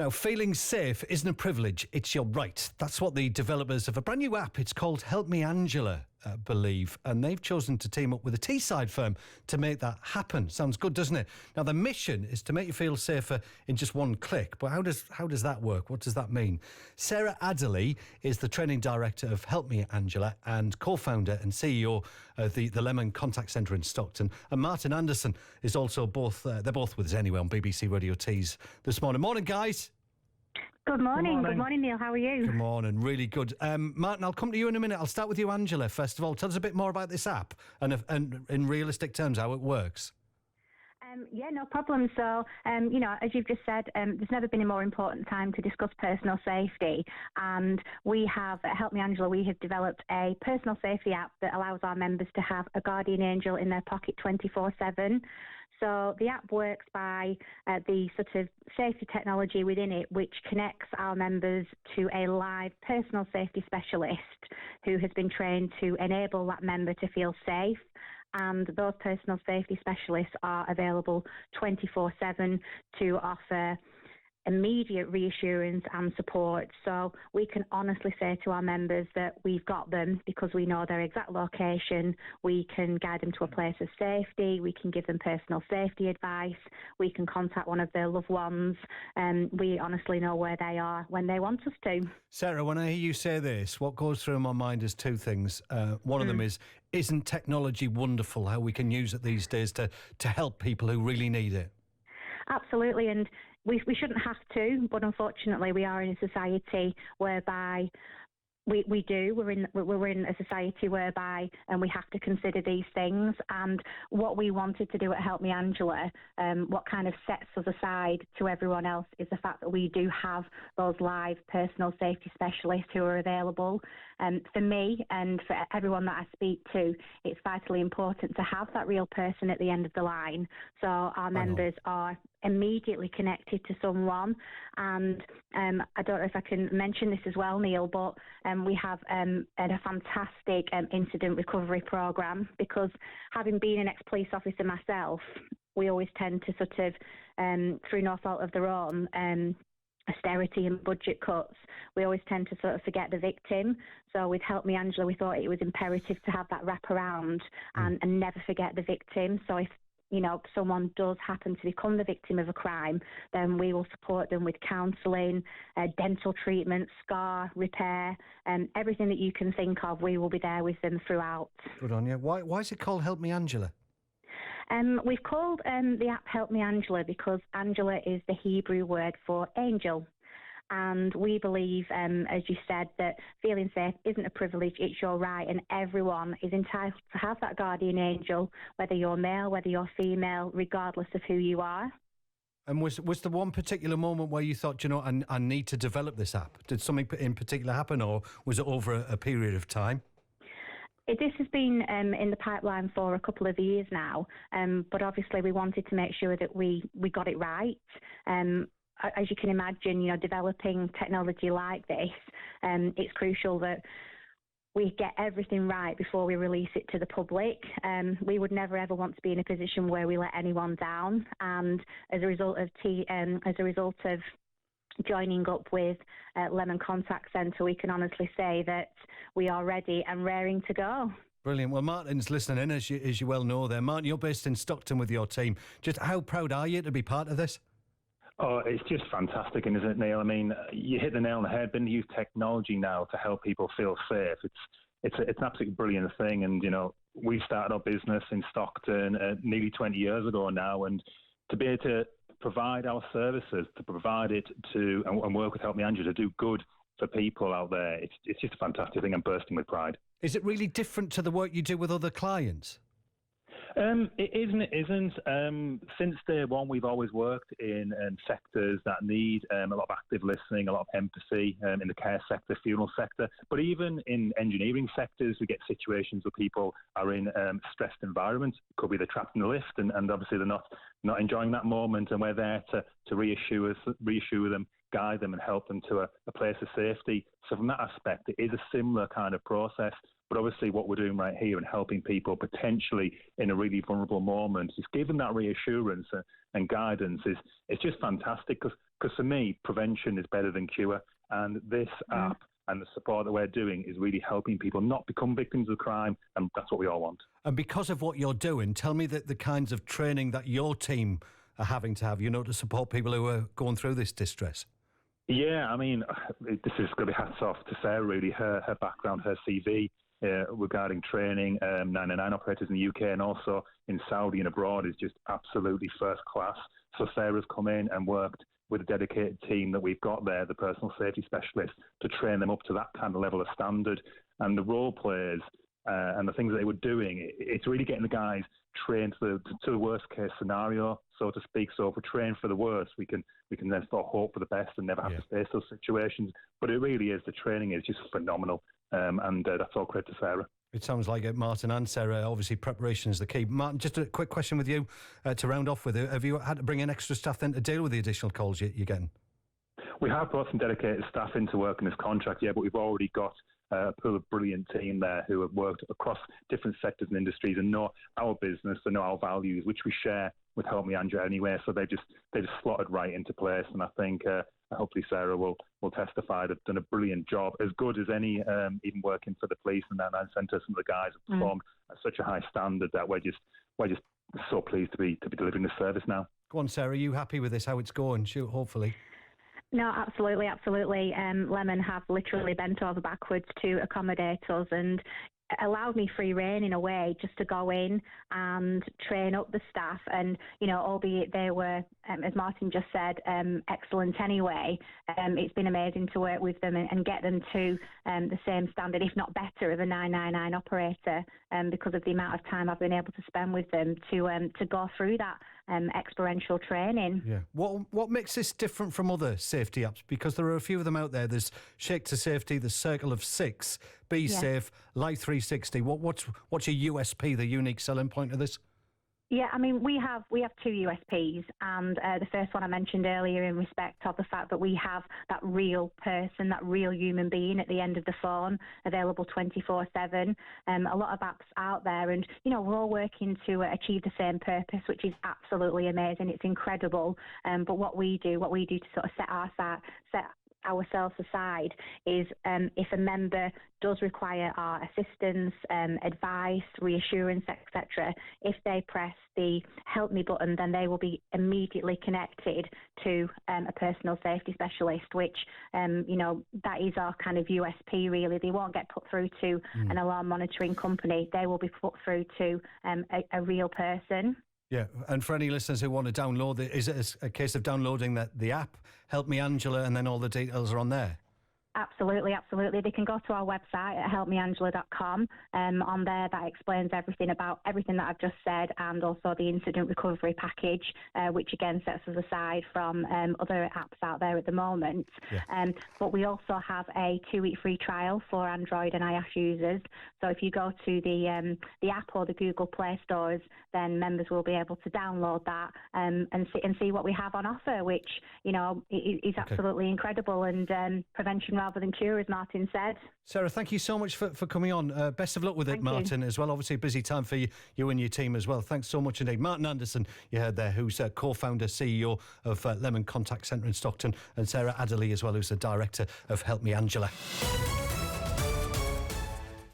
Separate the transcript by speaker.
Speaker 1: Now, feeling safe isn't a privilege, it's your right. That's what the developers of a brand new app, it's called Help Me Angela, believe. And they've chosen to team up with a Teesside firm to make that happen. Sounds good, doesn't it? Now, the mission is to make you feel safer in just one click. But how does that work? What does that mean? Sarah Adderley is the training director of Help Me Angela and co-founder and CEO of the Lemon Contact Centre in Stockton. And Martin Anderson is also they're both with us anyway on BBC Radio Tees this morning. Morning, guys.
Speaker 2: Good morning. Good morning, Neil. How are you?
Speaker 1: Good morning. Really good. Martin, I'll come to you in a minute. I'll start with you, Angela, first of all. Tell us a bit more about this app and in realistic terms, how it works.
Speaker 2: Yeah, no problem. So, as you've just said, there's never been a more important time to discuss personal safety. And we have, at Help Me Angela, we have developed a personal safety app that allows our members to have a guardian angel in their pocket 24/7. So the app works by the sort of safety technology within it, which connects our members to a live personal safety specialist who has been trained to enable that member to feel safe. And those personal safety specialists are available 24/7 to offer immediate reassurance and support. So we can honestly say to our members that we've got them because we know their exact location. We can guide them to a place of safety. We can give them personal safety advice. We can contact one of their loved ones. We honestly know where they are when they want us to.
Speaker 1: Sarah, when I hear you say this, what goes through my mind is two things. One of them is, isn't technology wonderful, how we can use it these days to help people who really need it?
Speaker 2: Absolutely, and we shouldn't have to, but unfortunately we are in a society whereby we're in a society whereby we have to consider these things. And what we wanted to do at Help Me Angela, what kind of sets us aside to everyone else, is the fact that we do have those live personal safety specialists who are available. For me and for everyone that I speak to, it's vitally important to have that real person at the end of the line. So our members are immediately connected to someone. And I don't know if I can mention this as well, Neil, but we have a fantastic incident recovery programme, because having been an ex-police officer myself, we always tend to sort of, through no fault of their own, austerity and budget cuts, we always tend to sort of forget the victim. So with Help Me Angela, we thought it was imperative to have that wraparound and never forget the victim. So if someone does happen to become the victim of a crime, then we will support them with counselling, dental treatment, scar repair, everything that you can think of. We will be there with them throughout.
Speaker 1: Good on you. Why is it called Help Me Angela?
Speaker 2: We've called the app Help Me Angela because Angela is the Hebrew word for angel. And we believe, as you said, that feeling safe isn't a privilege, it's your right, and everyone is entitled to have that guardian angel, whether you're male, whether you're female, regardless of who you are.
Speaker 1: And was there one particular moment where you thought, I need to develop this app? Did something in particular happen, or was it over a period of time?
Speaker 2: This has been in the pipeline for a couple of years now, but obviously we wanted to make sure that we got it right. As you can imagine, developing technology like this, it's crucial that we get everything right before we release it to the public. We would never ever want to be in a position where we let anyone down. And as a result of joining up with Lemon Contact Centre, we can honestly say that we are ready and raring to go.
Speaker 1: Brilliant. Well, Martin's listening in, as you well know there. Martin, you're based in Stockton with your team. Just how proud are you to be part of this?
Speaker 3: Oh, it's just fantastic, isn't it, Neil? I mean, you hit the nail on the head. Being to use technology now to help people feel safe, it's an absolutely brilliant thing. And we started our business in Stockton nearly 20 years ago now, and to be able to provide our services, to provide it to and work with Help Me Angela to do good for people out there, it's just a fantastic thing. I'm bursting with pride. Is
Speaker 1: it really different to the work you do with other clients?
Speaker 3: It is and it isn't. Since day one, we've always worked in sectors that need a lot of active listening, a lot of empathy, in the care sector, funeral sector. But even in engineering sectors, we get situations where people are in stressed environments. It could be they're trapped in the lift and obviously they're not enjoying that moment, and we're there to reassure them, guide them and help them to a place of safety. So from that aspect, it is a similar kind of process. But obviously what we're doing right here and helping people potentially in a really vulnerable moment is giving that reassurance and guidance is just fantastic, because Because for me, prevention is better than cure. And this app and the support that we're doing is really helping people not become victims of crime, and that's what we all want.
Speaker 1: And because of what you're doing, tell me the kinds of training that your team are having to have, to support people who are going through this distress.
Speaker 3: Yeah, I mean, this is going to be hats off to Sarah, really. Her background, her CV regarding training 999 operators in the UK and also in Saudi and abroad is just absolutely first class. So Sarah's come in and worked with a dedicated team that we've got there, the personal safety specialists, to train them up to that kind of level of standard. And the role players and the things that they were doing, it's really getting the guys trained to the worst case scenario, so to speak. So if we're trained for the worst, we can then sort of hope for the best and never have to face those situations. But it really is, the training is just phenomenal. And that's all credit to Sarah.
Speaker 1: It sounds like it, Martin and Sarah. Obviously, preparation is the key. Martin, just a quick question with you to round off with. Have you had to bring in extra staff then to deal with the additional calls you're getting?
Speaker 3: We have brought some dedicated staff into work in this contract, but we've already got a brilliant team there who have worked across different sectors and industries and know our business and know our values, which we share with Help Me Angela anyway. So they just slotted right into place, and I think hopefully Sarah will testify they've done a brilliant job, as good as any, even working for the police and that centre. Some of the guys have performed at such a high standard that we're just so pleased to be delivering this service now.
Speaker 1: Go on, Sarah. Are you happy with this? How it's going? Shoot, hopefully.
Speaker 2: No, absolutely. Lemon have literally bent over backwards to accommodate us and allowed me free rein in a way just to go in and train up the staff. And, albeit they were, as Martin just said, excellent anyway, it's been amazing to work with them and get them to the same standard, if not better, of a 999 operator because of the amount of time I've been able to spend with them to go through that experiential training.
Speaker 1: Yeah. What makes this different from other safety apps? Because there are a few of them out there. There's Shake to Safety, the Circle of Six, Be Safe, Life 360. What's your USP, the unique selling point of this?
Speaker 2: Yeah, I mean, we have two USPs, and the first one I mentioned earlier in respect of the fact that we have that real person, that real human being at the end of the phone, available 24/7. A lot of apps out there, and we're all working to achieve the same purpose, which is absolutely amazing. It's incredible. But what we do to sort of set ourselves aside is if a member does require our assistance, advice, reassurance, etc., if they press the Help Me button, then they will be immediately connected to a personal safety specialist, which, that is our kind of USP, really. They won't get put through to an alarm monitoring company. They will be put through to a real person.
Speaker 1: Yeah, and for any listeners who want to download it, is it a case of downloading the app, Help Me Angela, and then all the details are on there?
Speaker 2: Absolutely. They can go to our website at helpmeangela.com. On there, that explains everything about everything that I've just said, and also the incident recovery package, which again sets us aside from other apps out there at the moment. Yeah. But we also have a 2-week free trial for Android and iOS users. So if you go to the app or the Google Play stores, then members will be able to download that and see what we have on offer, which is absolutely incredible, and prevention rather than cure, as Martin said.
Speaker 1: Sarah, thank you so much for coming on. Best of luck with it, Martin, as well. Obviously a busy time for you and your team as well. Thanks so much indeed. Martin Anderson, you heard there, who's co-founder, CEO of Lemon Contact Centre in Stockton, and Sarah Adderley as well, who's the director of Help Me Angela.